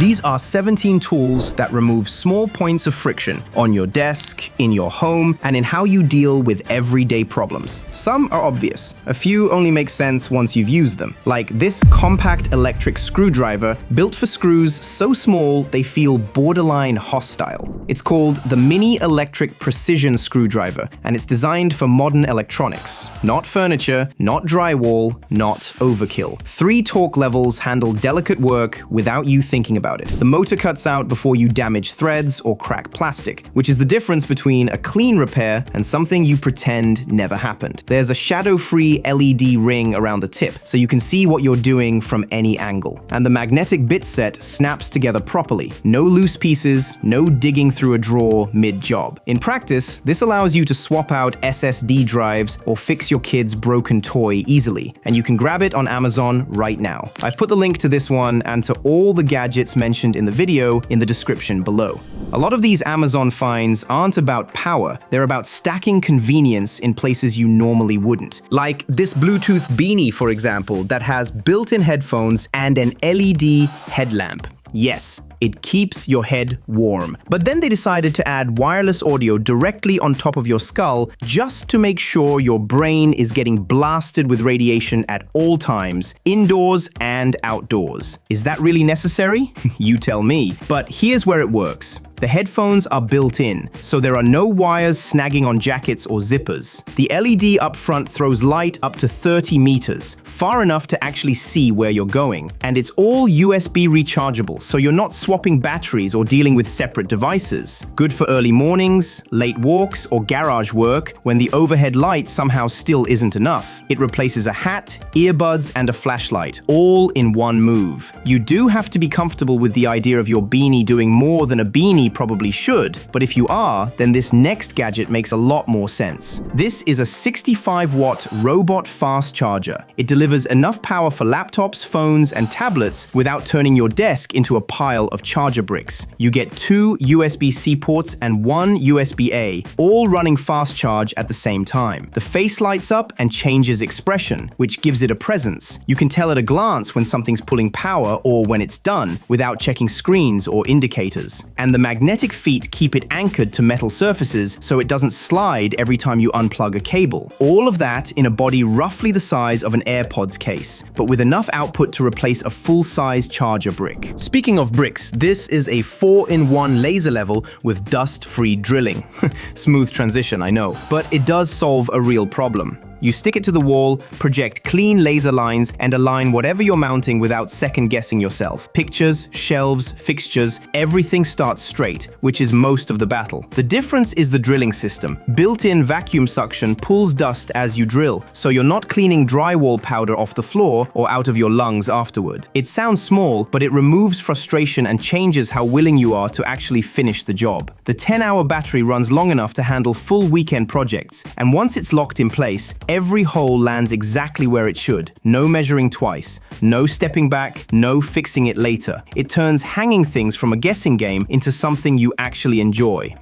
These are 17 tools that remove small points of friction on your desk, in your home, and in how you deal with everyday problems. Some are obvious. A few only make sense once you've used them. Like this compact electric screwdriver built for screws so small they feel borderline hostile. It's called the Mini Electric Precision Screwdriver, and it's designed for modern electronics. Not furniture, not drywall, not overkill. 3 torque levels handle delicate work without you thinking about it. The motor cuts out before you damage threads or crack plastic, which is the difference between a clean repair and something you pretend never happened. There's a shadow-free LED ring around the tip, so you can see what you're doing from any angle. And the magnetic bit set snaps together properly. No loose pieces, no digging through a drawer mid-job. In practice, this allows you to swap out SSD drives or fix your kid's broken toy easily, and you can grab it on Amazon right now. I've put the link to this one and to all the gadgets mentioned in the video in the description below. A lot of these Amazon finds aren't about power, they're about stacking convenience in places you normally wouldn't. Like this Bluetooth Beanie, for example, that has built-in headphones and an LED headlamp. Yes, it keeps your head warm. But then they decided to add wireless audio directly on top of your skull just to make sure your brain is getting blasted with radiation at all times, indoors and outdoors. Is that really necessary? You tell me. But here's where it works. The headphones are built in, so there are no wires snagging on jackets or zippers. The LED up front throws light up to 30 meters, far enough to actually see where you're going. And it's all USB rechargeable, so you're not swapping batteries or dealing with separate devices. Good for early mornings, late walks, or garage work when the overhead light somehow still isn't enough. It replaces a hat, earbuds, and a flashlight, all in one move. You do have to be comfortable with the idea of your beanie doing more than a beanie probably should, but if you are, then this next gadget makes a lot more sense. This is a 65-watt robot fast charger. It delivers enough power for laptops, phones, and tablets without turning your desk into a pile of charger bricks. You get 2 USB-C ports and 1 USB-A, all running fast charge at the same time. The face lights up and changes expression, which gives it a presence. You can tell at a glance when something's pulling power or when it's done, without checking screens or indicators. And the magnetic feet keep it anchored to metal surfaces so it doesn't slide every time you unplug a cable. All of that in a body roughly the size of an AirPods case, but with enough output to replace a full-size charger brick. Speaking of bricks, this is a 4-in-1 laser level with dust-free drilling. Smooth transition, I know, but it does solve a real problem. You stick it to the wall, project clean laser lines, and align whatever you're mounting without second-guessing yourself. Pictures, shelves, fixtures, everything starts straight, which is most of the battle. The difference is the drilling system. Built-in vacuum suction pulls dust as you drill, so you're not cleaning drywall powder off the floor or out of your lungs afterward. It sounds small, but it removes frustration and changes how willing you are to actually finish the job. The 10-hour battery runs long enough to handle full weekend projects, and once it's locked in place, every hole lands exactly where it should. No measuring twice, no stepping back, no fixing it later. It turns hanging things from a guessing game into something you actually enjoy.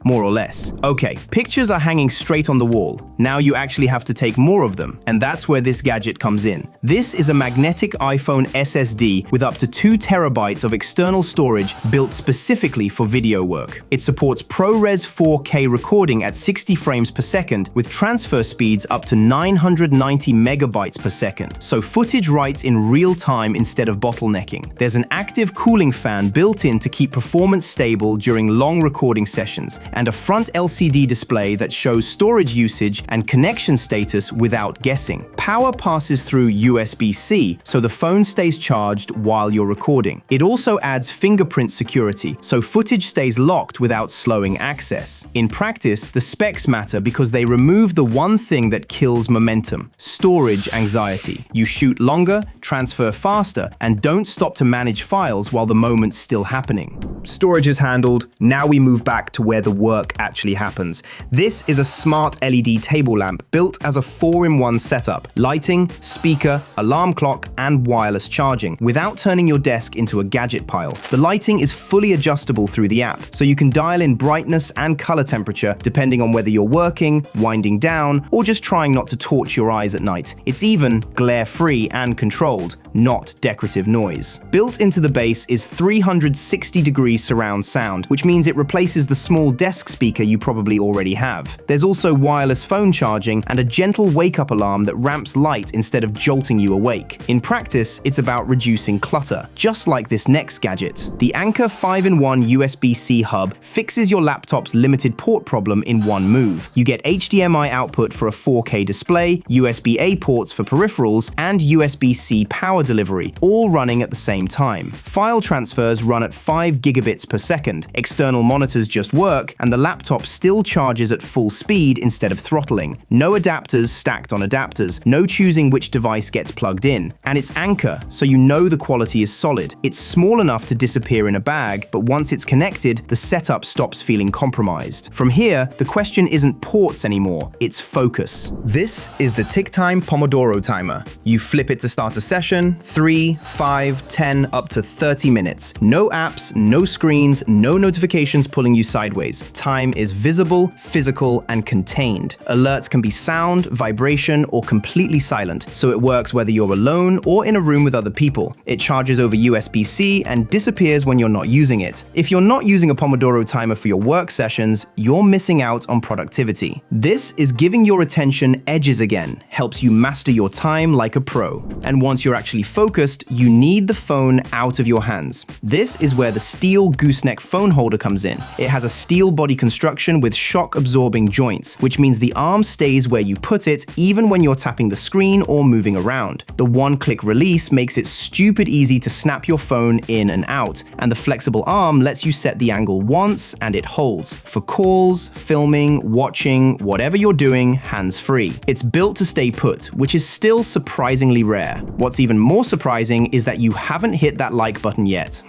More or less. Okay, pictures are hanging straight on the wall. Now you actually have to take more of them, and that's where this gadget comes in. This is a magnetic iPhone SSD with up to 2 terabytes of external storage built specifically for video work. It supports ProRes 4K recording at 60 frames per second with transfer speeds up to 990 megabytes per second, so footage writes in real time instead of bottlenecking. There's an active cooling fan built in to keep performance stable during long recording sessions, and a front LCD display that shows storage usage and connection status without guessing. Power passes through USB-C, so the phone stays charged while you're recording. It also adds fingerprint security, so footage stays locked without slowing access. In practice, the specs matter because they remove the one thing that kills momentum: storage anxiety. You shoot longer, transfer faster, and don't stop to manage files while the moment's still happening. Storage is handled, now we move back to where the work actually happens. This is a smart LED table lamp built as a 4-in-1 setup: lighting, speaker, alarm clock, and wireless charging, without turning your desk into a gadget pile. The lighting is fully adjustable through the app, so you can dial in brightness and color temperature depending on whether you're working, winding down, or just trying not to torch your eyes at night. It's even glare-free and controlled, not decorative noise. Built into the base is 360-degree surround sound, which means it replaces the small desk speaker you probably already have. There's also wireless phone charging and a gentle wake-up alarm that ramps light instead of jolting you awake. In practice, it's about reducing clutter, just like this next gadget. The Anker 5-in-1 USB-C hub fixes your laptop's limited port problem in one move. You get HDMI output for a 4K display, USB-A ports for peripherals, and USB-C power delivery, all running at the same time. File transfers run at 5 gigabits per second, external monitors just work, and the laptop still charges at full speed instead of throttling. No adapters stacked on adapters, no choosing which device gets plugged in. And it's Anker, so you know the quality is solid. It's small enough to disappear in a bag, but once it's connected, the setup stops feeling compromised. From here, the question isn't ports anymore, it's focus. This is the TickTime Pomodoro timer. You flip it to start a session, 3, 5, 10, up to 30 minutes. No apps, no screens, no notifications pulling you sideways. Time is visible, physical, and contained. Alerts can be sound, vibration, or completely silent, so it works whether you're alone or in a room with other people. It charges over USB-C and disappears when you're not using it. If you're not using a Pomodoro timer for your work sessions, you're missing out on productivity. This is giving your attention edges again, helps you master your time like a pro. And once you're actually focused, you need the phone out of your hands. This is where the steel gooseneck phone holder comes in. It has a steel body construction with shock-absorbing joints, which means the arm stays where you put it even when you're tapping the screen or moving around. The one-click release makes it stupid easy to snap your phone in and out, and the flexible arm lets you set the angle once and it holds. For calls, filming, watching, whatever you're doing, hands-free. It's built to stay put, which is still surprisingly rare. What's even more surprising is that you haven't hit that like button yet.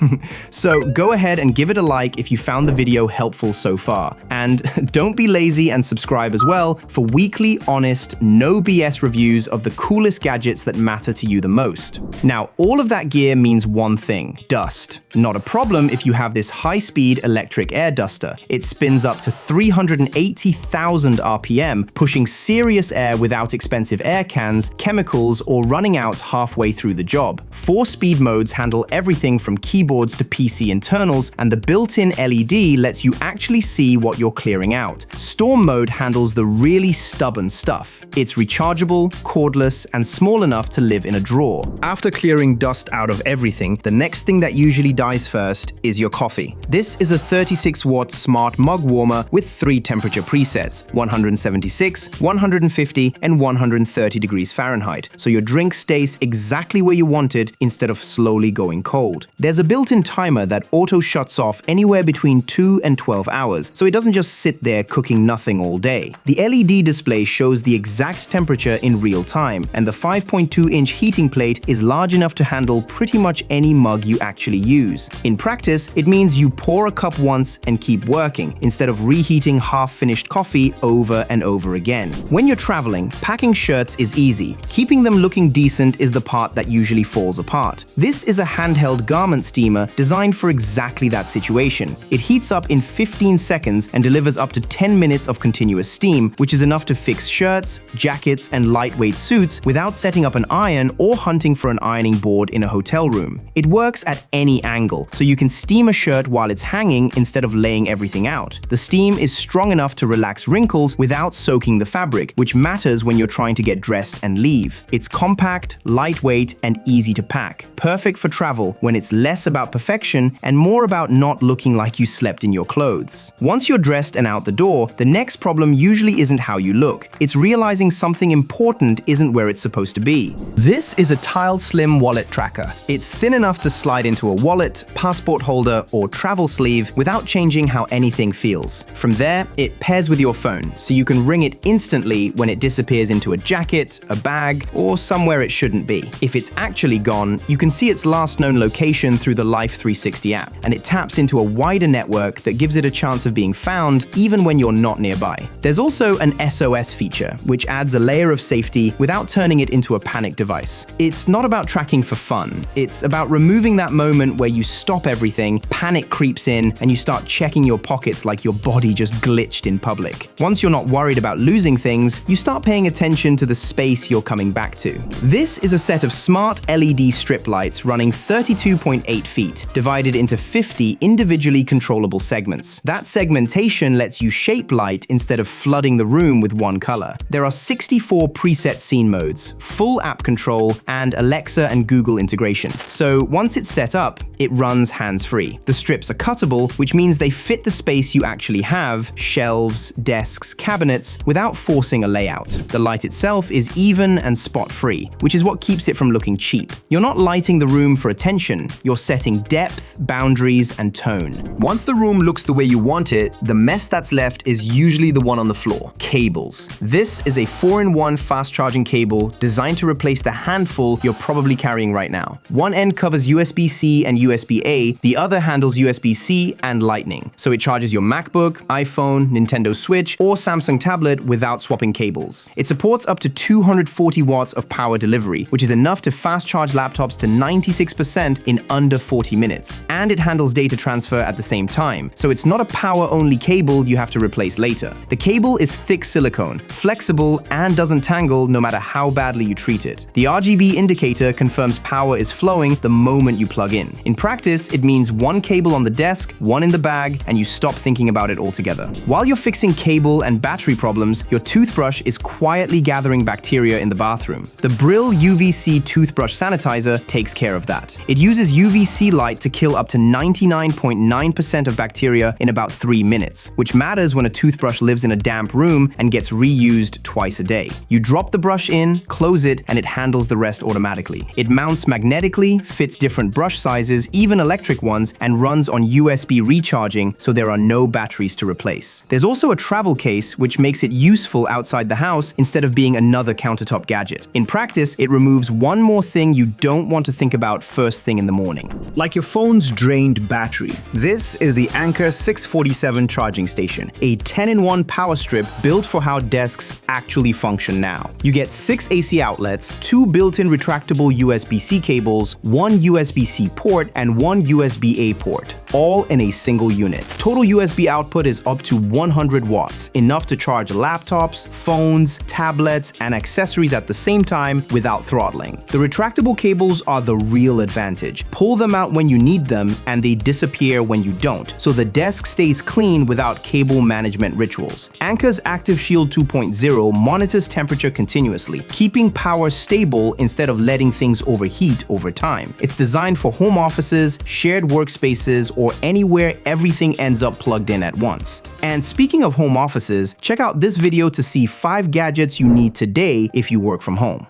So go ahead and give it a like if you found the video helpful so far. And don't be lazy and subscribe as well for weekly, honest, no BS reviews of the coolest gadgets that matter to you the most. Now, all of that gear means one thing: dust. Not a problem if you have this high-speed electric air duster. It spins up to 380,000 RPM, pushing serious air without expensive air cans, chemicals, or running out halfway through the job. 4 speed modes handle everything from keyboards to PC internals, and the built-in LED lets you actually see what you're clearing out. Storm mode handles the really stubborn stuff. It's rechargeable, cordless, and small enough to live in a drawer. After clearing dust out of everything, the next thing that usually dies first is your coffee. This is a 36-watt smart mug warmer with 3 temperature presets: 176, 150, and 130 degrees Fahrenheit, so your drink stays exactly where you want it instead of slowly going cold. There's a built-in timer that auto shuts off anywhere between 2 and 12 hours, so it doesn't just sit there cooking nothing all day. The LED display shows the exact temperature in real time, and the 5.2-inch heating plate is large enough to handle pretty much any mug you actually use. In practice, it means you pour a cup once and keep working, instead of reheating half-finished coffee over and over again. When you're traveling, packing shirts is easy. Keeping them looking decent is the part that usually falls apart. This is a handheld garment steamer designed for exactly that situation. It heats up in 15 seconds and delivers up to 10 minutes of continuous steam, which is enough to fix shirts, jackets, and lightweight suits without setting up an iron or hunting for an ironing board in a hotel room. It works at any angle, so you can steam a shirt while it's hanging instead of laying everything out. The steam is strong enough to relax wrinkles without soaking the fabric, which matters when you're trying to get dressed and leave. It's compact, lightweight, and easy to pack. Perfect for travel when it's less about perfection and more about not looking like you slept in your clothes. Once you're dressed and out the door, the next problem usually isn't how you look. It's realizing something important isn't where it's supposed to be. This is a Tile Slim wallet tracker. It's thin enough to slide into a wallet, passport holder, or travel sleeve without changing how anything feels. From there, it pairs with your phone, so you can ring it instantly when it disappears into a jacket, a bag, or somewhere it shouldn't be. If it's actually gone, you can see its last known location through the Life 360 app, and it taps into a wider network that gives it a chance of being found even when you're not nearby. There's also an SOS feature, which adds a layer of safety without turning it into a panic device. It's not about tracking for fun. It's about removing that moment where you stop everything, panic creeps in, and you start checking your pockets like your body just glitched in public. Once you're not worried about losing things, you start paying attention to the space you're coming back to. This is a set of smart smart LED strip lights running 32.8 feet, divided into 50 individually controllable segments. That segmentation lets you shape light instead of flooding the room with one color. There are 64 preset scene modes, full app control, and Alexa and Google integration. So once it's set up, it runs hands-free. The strips are cuttable, which means they fit the space you actually have, shelves, desks, cabinets, without forcing a layout. The light itself is even and spot-free, which is what keeps it from looking cheap. You're not lighting the room for attention, you're setting depth, boundaries, and tone. Once the room looks the way you want it, the mess that's left is usually the one on the floor: cables. This is a 4-in-1 fast-charging cable designed to replace the handful you're probably carrying right now. One end covers USB-C and USB-A, the other handles USB-C and Lightning, so it charges your MacBook, iPhone, Nintendo Switch, or Samsung tablet without swapping cables. It supports up to 240 watts of power delivery, which is enough to fast-charge laptops to 96% in under 40 minutes. And it handles data transfer at the same time, so it's not a power-only cable you have to replace later. The cable is thick silicone, flexible, and doesn't tangle no matter how badly you treat it. The RGB indicator confirms power is flowing the moment you plug in. In practice, it means one cable on the desk, one in the bag, and you stop thinking about it altogether. While you're fixing cable and battery problems, your toothbrush is quietly gathering bacteria in the bathroom. The Brill UVC toothbrush sanitizer takes care of that. It uses UVC light to kill up to 99.9% of bacteria in about 3 minutes, which matters when a toothbrush lives in a damp room and gets reused twice a day. You drop the brush in, close it, and it handles the rest automatically. It mounts magnetically, fits different brush sizes, even electric ones, and runs on USB recharging, so there are no batteries to replace. There's also a travel case, which makes it useful outside the house instead of being another countertop gadget. In practice, it removes one more thing you don't want to think about first thing in the morning. Like your phone's drained battery. This is the Anker 647 charging station, a 10-in-1 power strip built for how desks actually function now. You get 6 AC outlets, 2 built-in retractable USB-C cables, 1 USB-C port, and 1 USB-A port, all in a single unit. Total USB output is up to 100 watts, enough to charge laptops, phones, tablets, and accessories at the same time without throttling. The retractable cables are the real advantage. Pull them out when you need them, and they disappear when you don't, so the desk stays clean without cable management rituals. Anker's Active Shield 2.0 monitors temperature continuously, keeping power stable instead of letting things overheat over time. It's designed for home offices, shared workspaces, or anywhere everything ends up plugged in at once. And speaking of home offices, check out this video to see 5 gadgets you need today if you work from home.